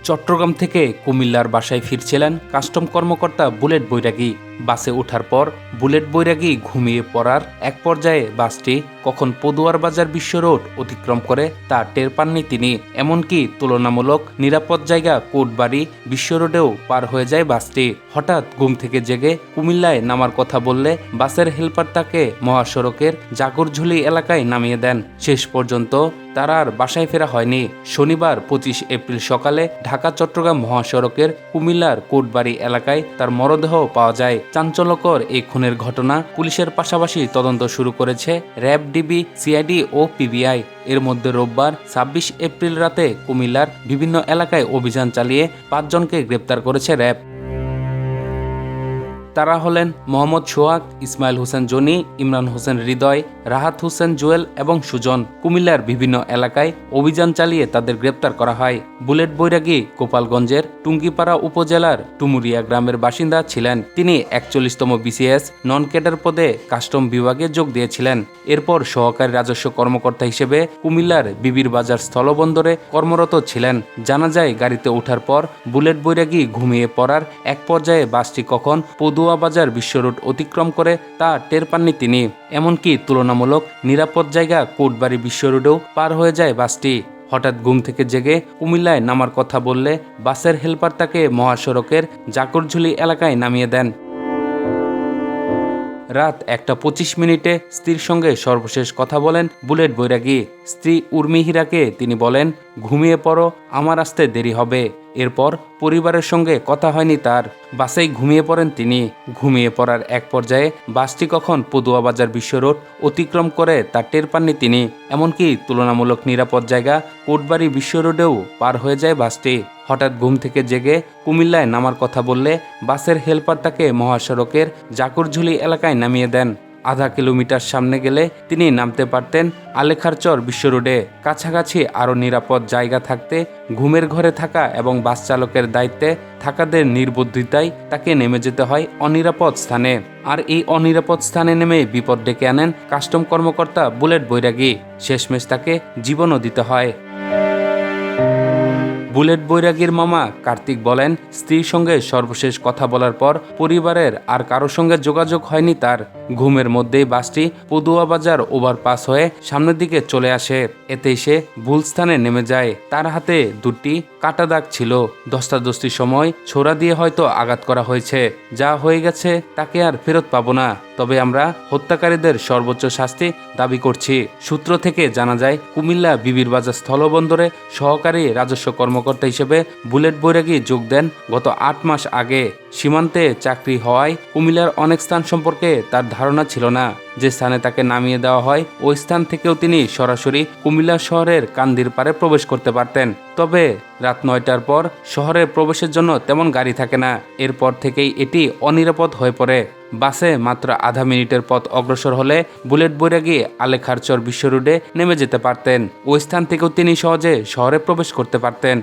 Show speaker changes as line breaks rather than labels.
চট্টগ্রাম থেকে কুমিল্লার বাসায় ফিরছিলেন কাস্টম কর্মকর্তা বুলেট বৈরাগী। বাসে ওঠার পর বুলেট বৈরাগী ঘুমিয়ে পড়ার এক পর্যায়ে বাসটি কখন পদুয়ার বাজার বিশ্ব রোড অতিক্রম করে তা টের পাননি তিনি। এমনকি তুলনামূলক নিরাপদ জায়গা কোটবাড়ি বিশ্ব রোডেও পার হয়ে যায় বাসটি। হঠাৎ ঘুম থেকে জেগে কুমিল্লায় নামার কথা বললে বাসের হেলপার তাকে মহাসড়কের জাগরঝুলি এলাকায় নামিয়ে দেন। শেষ পর্যন্ত তার আর বাসায় ফেরা হয়নি। শনিবার 25 এপ্রিল সকালে ঢাকা চট্টগ্রাম মহাসড়কের কুমিল্লার কোটবাড়ি এলাকায় তার মরদেহ পাওয়া যায়। চাঞ্চল্যকর এই খুনের ঘটনা পুলিশের পাশাপাশি তদন্ত শুরু করেছে র্যাব, ডিবি, সিআইডি ও পিবিআই। এর মধ্যে রোববার 26 এপ্রিল রাতে কুমিল্লার বিভিন্ন এলাকায় অভিযান চালিয়ে 5 জনকে গ্রেপ্তার করেছে র্যাব। তারা হলেন মোহাম্মদ সোহাগ, ইসমাইল হোসেন জনি, ইমরান হোসেন হৃদয়, রাহাত হোসেন জুয়েল এবং সুজন। কুমিল্লার বিভিন্ন এলাকায় অভিযান চালিয়ে তাদের গ্রেপ্তার করা হয়। বুলেট বৈরাগী গোপালগঞ্জের টুঙ্গিপাড়া উপজেলার টুমুরিয়া গ্রামের বাসিন্দা ছিলেন। তিনি 41তম বিসিএস নন ক্যাডার পদে কাস্টম বিভাগে যোগ দিয়েছিলেন। এরপর সহকারী রাজস্ব কর্মকর্তা হিসেবে কুমিল্লার বিবির বাজার স্থলবন্দরে কর্মরত ছিলেন। জানা যায়, গাড়িতে ওঠার পর বুলেট বৈরাগী ঘুমিয়ে পড়ার এক পর্যায়ে বাসটি কখন পদুয়া বাজার বিশ্ব রোড অতিক্রম করে তা টের পাননি তিনি। এমনকি তুলনামূলক নিরাপদ জায়গা কোটবাড়ি বিশ্ব রোডেও পার হয়ে যায় বাসটি। হঠাৎ ঘুম থেকে জেগে কুমিল্লায় নামার কথা বললে বাসের হেলপার তাকে মহাসড়কের জাগরঝুলি এলাকায় নামিয়ে দেন। রাত 1:25 স্ত্রীর সঙ্গে সর্বশেষ কথা বলেন বুলেট বৈরাগী। স্ত্রী উর্মি হীরাকে তিনি বলেন, ঘুমিয়ে পড়ো, আমার আসতে দেরি হবে। এরপর পরিবারের সঙ্গে কথা হয়নি তার। বাসেই ঘুমিয়ে পড়েন তিনি। ঘুমিয়ে পড়ার এক পর্যায়ে বাসটি কখন পদুয়া বাজার বিশ্ব রোড অতিক্রম করে তা টের পাননি তিনি। এমনকি তুলনামূলক নিরাপদ জায়গা কোটবাড়ি বিশ্ব রোডেও পার হয়ে যায় বাসটি। হঠাৎ ঘুম থেকে জেগে কুমিল্লায় নামার কথা বললে বাসের হেলপার তাকে মহাসড়কের জাকরঝুলি এলাকায় নামিয়ে দেন। আধা কিলোমিটার সামনে গেলে তিনি নামতে পারতেন আলেখারচর বিশ্ব রোডে। কাছাকাছি আরও নিরাপদ জায়গা থাকতে ঘুমের ঘরে থাকা এবং বাস চালকের দায়িত্বে থাকাদের নির্বুদ্ধিতায় তাকে নেমে যেতে হয় অনিরাপদ স্থানে। আর এই অনিরাপদ স্থানে নেমে বিপদ ডেকে আনেন কাস্টম কর্মকর্তা বুলেট বৈরাগী। শেষমেশ তাকে জীবনও দিতে হয়। বুলেট বৈরাগীর মামা কার্তিক বলেন, স্ত্রীর সঙ্গে সর্বশেষ কথা বলার পর পরিবারের আর কারোর সঙ্গে যোগাযোগ হয়নি তার। ঘুমের মধ্যেই বাসটি পদুয়া বাজার ওভারপাস হয়ে সামনের দিকে চলে আসে। এতেই সে ভুল স্থানে নেমে যায়। তার হাতে 2টি কাটা দাগ ছিল। ধস্তাধস্তির সময় ছোরা দিয়ে হয়তো আঘাত করা হয়েছে। যা হয়ে গেছে তাকে আর ফেরত পাবো না, তবে আমরা হত্যাকারীদের সর্বোচ্চ শাস্তি দাবি করছি। সূত্র থেকে জানা যায়, কুমিল্লা বিবির বাজার স্থলবন্দরে সহকারী রাজস্ব কর্মকর্তা হিসেবে বুলেট বৈরাগী যোগ দেন গত 8 মাস আগে। সীমান্তে চাকরি হওয়ায় কুমিল্লার অনেক স্থান সম্পর্কে তার ধারণা ছিল না। যে স্থানে তাকে নামিয়ে দেওয়া হয় ওই স্থান থেকেও তিনি সরাসরি কুমিল্লা শহরের কান্দির পারে প্রবেশ করতে পারতেন। তবে রাত 9টার পর শহরে প্রবেশের জন্য তেমন গাড়ি থাকে না। এরপর থেকেই এটি অনিরাপদ হয়ে পড়ে। বাসে মাত্র আধা মিনিটের পথ অগ্রসর হলে বুলেট বৈরাগী আলেখারচর বিশ্ব রোডে নেমে যেতে পারতেন। ওই স্থান থেকেও তিনি সহজে শহরে প্রবেশ করতে পারতেন।